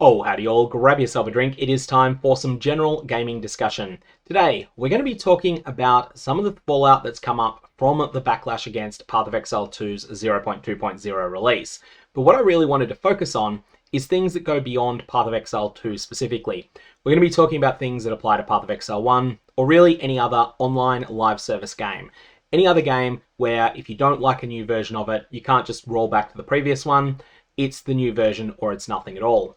Oh, howdy all, grab yourself a drink. It is time for some general gaming discussion. Today, we're going to be talking about some of the fallout that's come up from the backlash against Path of Exile 2's 0.2.0 release. But what I really wanted to focus on is things that go beyond Path of Exile 2 specifically. We're going to be talking about things that apply to Path of Exile 1, or really any other online live service game. Any other game where if you don't like a new version of it, you can't just roll back to the previous one. It's the new version or it's nothing at all.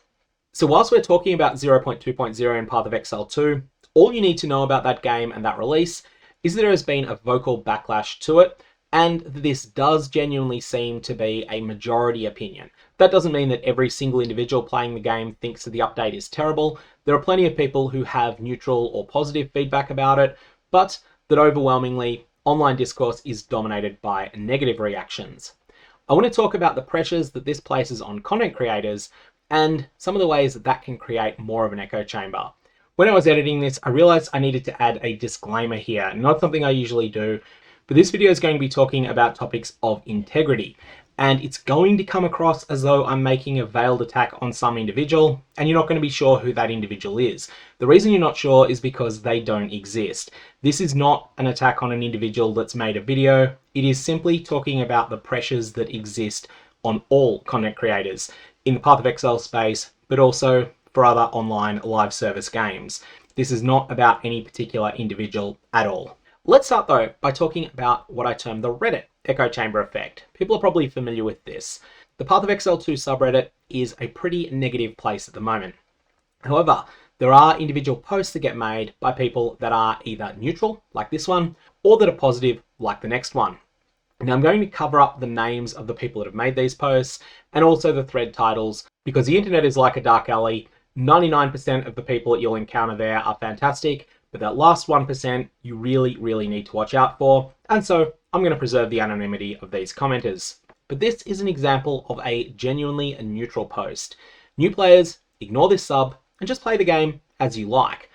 So whilst we're talking about 0.2.0 in Path of Exile 2, all you need to know about that game and that release is that there has been a vocal backlash to it, and this does genuinely seem to be a majority opinion. That doesn't mean that every single individual playing the game thinks that the update is terrible. There are plenty of people who have neutral or positive feedback about it, but that overwhelmingly, online discourse is dominated by negative reactions. I want to talk about the pressures that this places on content creators and some of the ways that that can create more of an echo chamber. When I was editing this, I realized I needed to add a disclaimer here. Not something I usually do, but this video is going to be talking about topics of integrity. And it's going to come across as though I'm making a veiled attack on some individual, and you're not going to be sure who that individual is. The reason you're not sure is because they don't exist. This is not an attack on an individual that's made a video. It is simply talking about the pressures that exist on all content creators in the Path of Exile space, but also for other online live service games. This is not about any particular individual at all. Let's start though by talking about what I term the Reddit echo chamber effect. People are probably familiar with this. The Path of Exile 2 subreddit is a pretty negative place at the moment. However, there are individual posts that get made by people that are either neutral, like this one, or that are positive, like the next one. Now I'm going to cover up the names of the people that have made these posts and also the thread titles, because the internet is like a dark alley. 99% of the people that you'll encounter there are fantastic, but that last 1% you really need to watch out for. And so I'm going to preserve the anonymity of these commenters. But this is an example of a genuinely neutral post. New players, ignore this sub and just play the game as you like.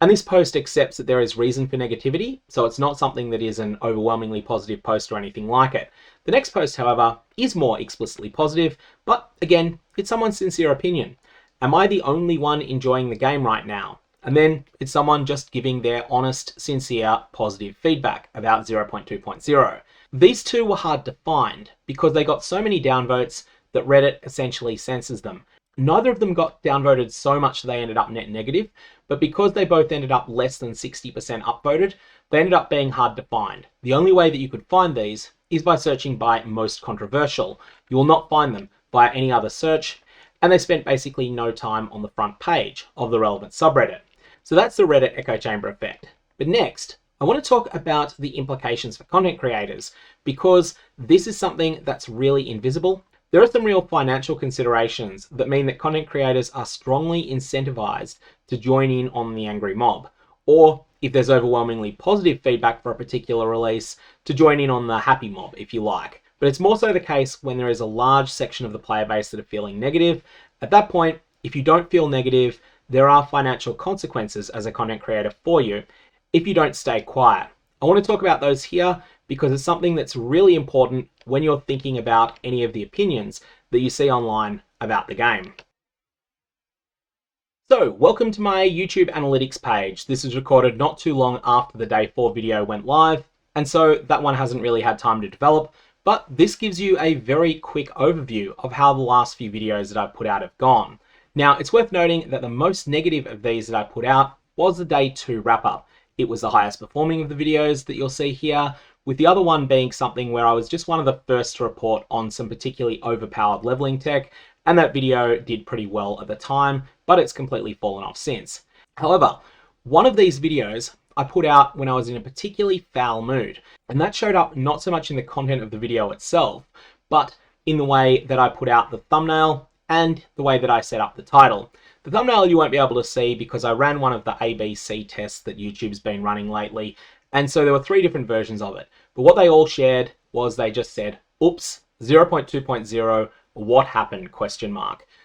And this post accepts that there is reason for negativity, so it's not something that is an overwhelmingly positive post or anything like it. The next post, however, is more explicitly positive, but again, it's someone's sincere opinion. Am I the only one enjoying the game right now? And then it's someone just giving their honest, sincere, positive feedback about 0.2.0. These two were hard to find because they got so many downvotes that Reddit essentially censors them. Neither of them got downvoted so much that they ended up net negative, but because they both ended up less than 60% upvoted, they ended up being hard to find. The only way that you could find these is by searching by most controversial. You will not find them via any other search, and they spent basically no time on the front page of the relevant subreddit. So that's the Reddit echo chamber effect. But next, I want to talk about the implications for content creators, because this is something that's really invisible. There are some real financial considerations that mean that content creators are strongly incentivized to join in on the angry mob, or if there's overwhelmingly positive feedback for a particular release, to join in on the happy mob, if you like. But it's more so the case when there is a large section of the player base that are feeling negative. At that point, if you don't feel negative, there are financial consequences as a content creator for you if you don't stay quiet. I want to talk about those here because it's something that's really important when you're thinking about any of the opinions that you see online about the game. So, welcome to my YouTube analytics page. This is recorded not too long after the day 4 video went live, and so that one hasn't really had time to develop, but this gives you a very quick overview of how the last few videos that I've put out have gone. Now, it's worth noting that the most negative of these that I put out was the day 2 wrap-up. It was the highest performing of the videos that you'll see here, with the other one being something where I was just one of the first to report on some particularly overpowered leveling tech, and that video did pretty well at the time, but it's completely fallen off since. However, one of these videos I put out when I was in a particularly foul mood, and that showed up not so much in the content of the video itself, but in the way that I put out the thumbnail and the way that I set up the title. The thumbnail you won't be able to see because I ran one of the ABC tests that YouTube's been running lately, and so there were 3 different versions of it. But what they all shared was they just said, oops, 0.2.0, what happened, ?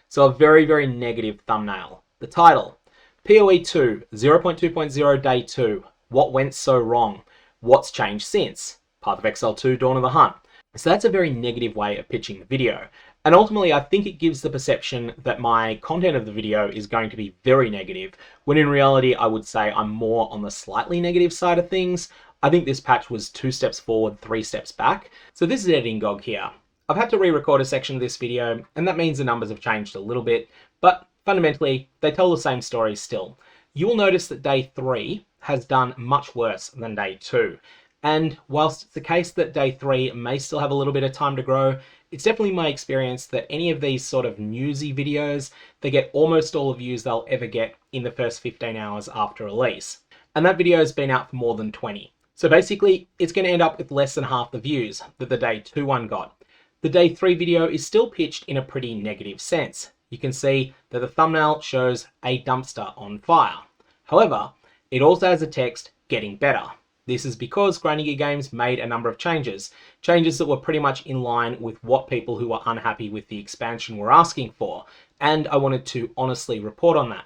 So a very negative thumbnail. The title, PoE 2, 0.2.0 day 2, what went so wrong? What's changed since? Path of Exile 2, Dawn of the Hunt. So that's a very negative way of pitching the video. And ultimately, I think it gives the perception that my content of the video is going to be very negative, when in reality, I would say I'm more on the slightly negative side of things. I think this patch was 2 steps forward, 3 steps back. So this is editing GOG here. I've had to re-record a section of this video, and that means the numbers have changed a little bit, but fundamentally, they tell the same story still. You will notice that day 3 has done much worse than day 2. And whilst it's the case that day 3 may still have a little bit of time to grow, it's definitely my experience that any of these sort of newsy videos, they get almost all the views they'll ever get in the first 15 hours after release. And that video has been out for more than 20. So basically, it's going to end up with less than half the views that the day 2 one got. The day 3 video is still pitched in a pretty negative sense. You can see that the thumbnail shows a dumpster on fire. However, it also has a text getting better. This is because Grinding Gear Games made a number of changes that were pretty much in line with what people who were unhappy with the expansion were asking for, and I wanted to honestly report on that.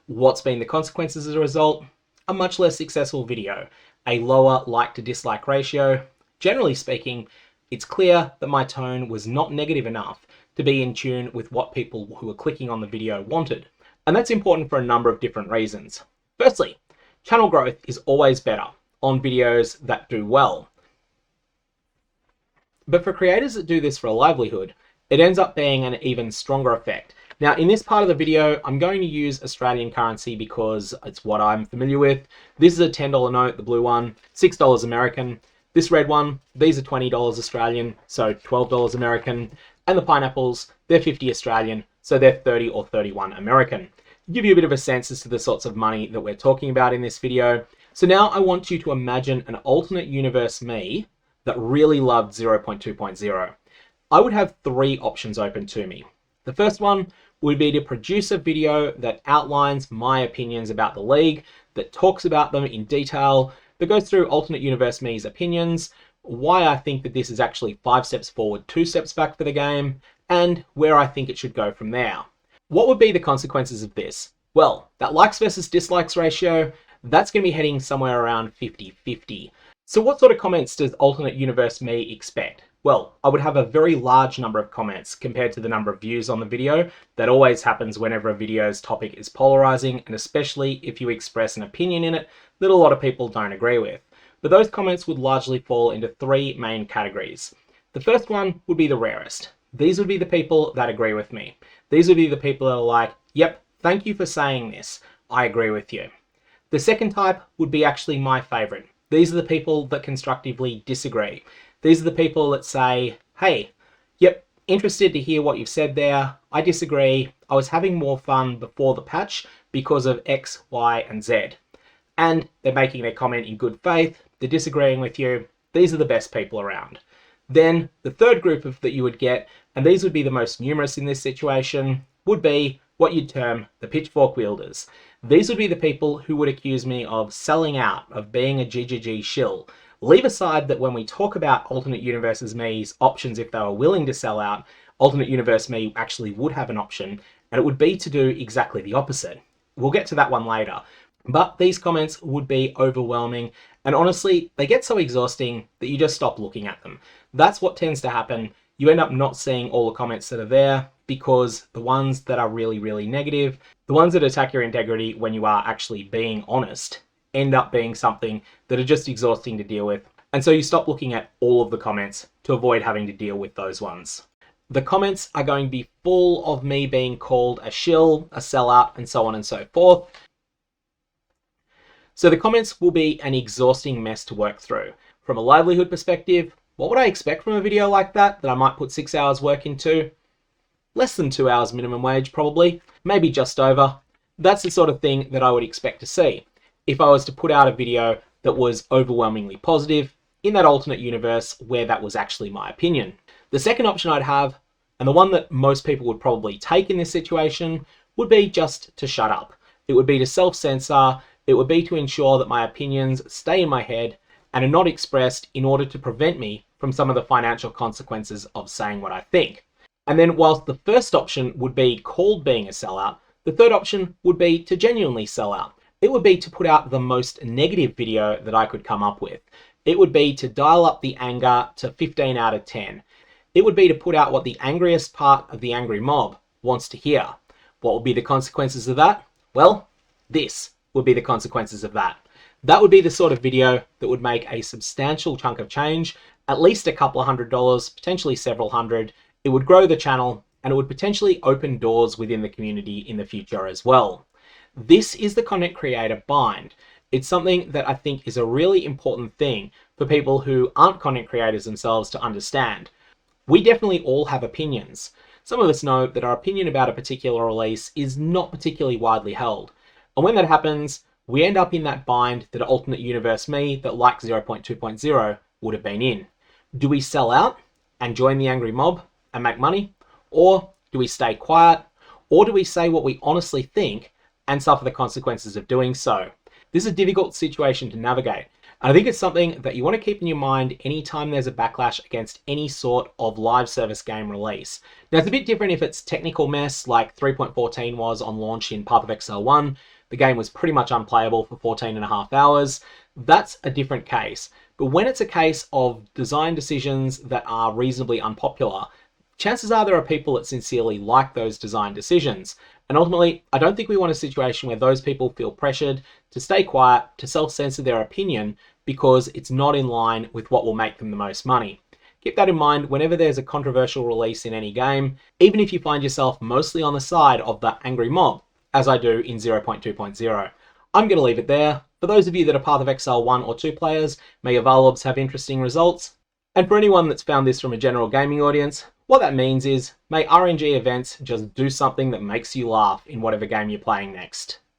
What's been the consequences as a result? A much less successful video, a lower like to dislike ratio. Generally speaking, it's clear that my tone was not negative enough to be in tune with what people who were clicking on the video wanted. And that's important for a number of different reasons. Firstly, channel growth is always better on videos that do well. But for creators that do this for a livelihood, it ends up being an even stronger effect. Now, in this part of the video, I'm going to use Australian currency because it's what I'm familiar with. This is a $10 note, the blue one, $6 American. This red one, these are $20 Australian, so $12 American. And the pineapples, they're 50 Australian, so they're 30 or 31 American. To give you a bit of a sense as to the sorts of money that we're talking about in this video. So now I want you to imagine an alternate universe me that really loved 0.2.0. I would have 3 options open to me. The first one would be to produce a video that outlines my opinions about the league, that talks about them in detail, that goes through alternate universe me's opinions, why I think that this is actually 5 steps forward, 2 steps back for the game, and where I think it should go from there. What would be the consequences of this? Well, that likes versus dislikes ratio, that's going to be heading somewhere around 50-50. So what sort of comments does alternate universe me expect? Well, I would have a very large number of comments compared to the number of views on the video. That always happens whenever a video's topic is polarizing, and especially if you express an opinion in it that a lot of people don't agree with. But those comments would largely fall into 3 main categories. The first one would be the rarest. These would be the people that agree with me. These would be the people that are like, yep, thank you for saying this. I agree with you. The second type would be actually my favorite. These are the people that constructively disagree. These are the people that say, hey, yep, interested to hear what you've said there. I disagree. I was having more fun before the patch because of X, Y, and Z. And they're making their comment in good faith. They're disagreeing with you. These are the best people around. Then the third group that you would get, and these would be the most numerous in this situation, would be what you'd term the pitchfork wielders. These would be the people who would accuse me of selling out, of being a GGG shill. Leave aside that when we talk about alternate universes me's options, if they were willing to sell out, alternate universe me actually would have an option, and it would be to do exactly the opposite. We'll get to that one later. But these comments would be overwhelming, and honestly, they get so exhausting that you just stop looking at them. That's what tends to happen. You end up not seeing all the comments that are there because the ones that are really, really negative, the ones that attack your integrity when you are actually being honest, end up being something that are just exhausting to deal with. And so you stop looking at all of the comments to avoid having to deal with those ones. The comments are going to be full of me being called a shill, a sellout, and so on and so forth. So the comments will be an exhausting mess to work through. From a livelihood perspective, what would I expect from a video like that I might put 6 hours work into? Less than 2 hours minimum wage, probably. Maybe just over. That's the sort of thing that I would expect to see if I was to put out a video that was overwhelmingly positive in that alternate universe where that was actually my opinion. The second option I'd have, and the one that most people would probably take in this situation, would be just to shut up. It would be to self-censor. It would be to ensure that my opinions stay in my head and are not expressed in order to prevent me from some of the financial consequences of saying what I think. And then whilst the first option would be called being a sellout, the third option would be to genuinely sell out. It would be to put out the most negative video that I could come up with. It would be to dial up the anger to 15 out of 10. It would be to put out what the angriest part of the angry mob wants to hear. What would be the consequences of that? Well, this would be the consequences of that. That would be the sort of video that would make a substantial chunk of change, at least a couple of $100, potentially several hundred. It would grow the channel, and it would potentially open doors within the community in the future as well. This is the content creator bind. It's something that I think is a really important thing for people who aren't content creators themselves to understand. We definitely all have opinions. Some of us know that our opinion about a particular release is not particularly widely held. And when that happens, we end up in that bind that alternate universe me that like 0.2.0 would have been in. Do we sell out and join the angry mob and make money? Or do we stay quiet? Or do we say what we honestly think and suffer the consequences of doing so? This is a difficult situation to navigate. And I think it's something that you want to keep in your mind anytime there's a backlash against any sort of live service game release. Now, it's a bit different if it's technical mess like 3.14 was on launch in Path of Exile 1. The game was pretty much unplayable for 14.5 hours. That's a different case. But when it's a case of design decisions that are reasonably unpopular, chances are there are people that sincerely like those design decisions. And ultimately, I don't think we want a situation where those people feel pressured to stay quiet, to self-censor their opinion because it's not in line with what will make them the most money. Keep that in mind whenever there's a controversial release in any game, even if you find yourself mostly on the side of the angry mob, as I do in 0.2.0. I'm going to leave it there. For those of you that are Path of Exile 1 or 2 players, may your Valobs have interesting results. And for anyone that's found this from a general gaming audience, what that means is, may RNG events just do something that makes you laugh in whatever game you're playing next.